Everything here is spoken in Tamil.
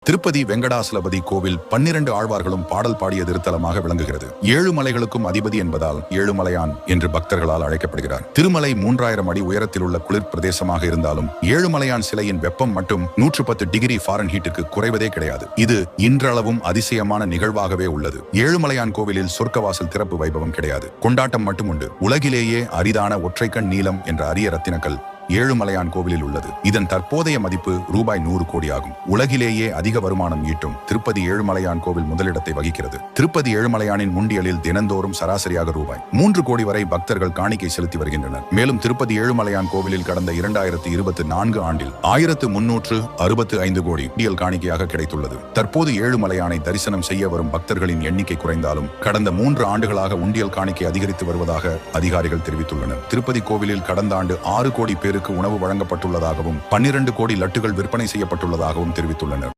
திருப்பதி வெங்கடாசலபதி கோவில் 12 ஆழ்வார்களும் பாடல் பாடிய திருத்தலமாக விளங்குகிறது. 7 மலைகளுக்கும் அதிபதி என்பதால் ஏழுமலையான் என்று பக்தர்களால் அழைக்கப்படுகிறார். திருமலை 3000 அடி உயரத்தில் உள்ள குளிர் பிரதேசமாக இருந்தாலும் ஏழுமலையான் சிலையின் வெப்பம் மட்டும் 110 டிகிரி ஃபாரன்ஹீட்டுக்கு குறைவதே கிடையாது. இது இன்றளவும் அதிசயமான நிகழ்வாகவே உள்ளது. ஏழுமலையான் கோவிலில் சொர்க்கவாசல் திறப்பு வைபவம் கிடையாது, கொண்டாட்டம் மட்டும் உண்டு. உலகிலேயே அரிதான ஒற்றைக்கண் நீலம் என்ற அரிய ரத்தினக்கல் ஏழுமலையான் கோவிலில் உள்ளது. இதன் தற்போதைய மதிப்பு ரூபாய் 100 கோடி ஆகும். உலகிலேயே அதிக வருமானம் ஈட்டும் திருப்பதி ஏழுமலையான் கோவில் முதலிடத்தை வகிக்கிறது. திருப்பதி ஏழுமலையானின் முண்டியலில் தினந்தோறும் சராசரியாக ரூபாய் 3 கோடி வரை பக்தர்கள் காணிக்கை செலுத்தி வருகின்றனர். மேலும் திருப்பதி ஏழுமலையான் கோவிலில் கடந்த 2024 ஆண்டில் 1365 கோடி உண்டியல் காணிக்கையாக கிடைத்துள்ளது. தற்போது ஏழுமலையானை தரிசனம் செய்ய வரும் பக்தர்களின் எண்ணிக்கை குறைந்தாலும் கடந்த 3 ஆண்டுகளாக உண்டியல் காணிக்கை அதிகரித்து வருவதாக அதிகாரிகள் தெரிவித்துள்ளனர். திருப்பதி கோவிலில் கடந்த ஆண்டு 6 கோடி பேருக்கு உணவு வழங்கப்பட்டுள்ளதாகவும் 12 கோடி லட்டுகள் விற்பனை செய்யப்பட்டுள்ளதாகவும் தெரிவித்துள்ளனர்.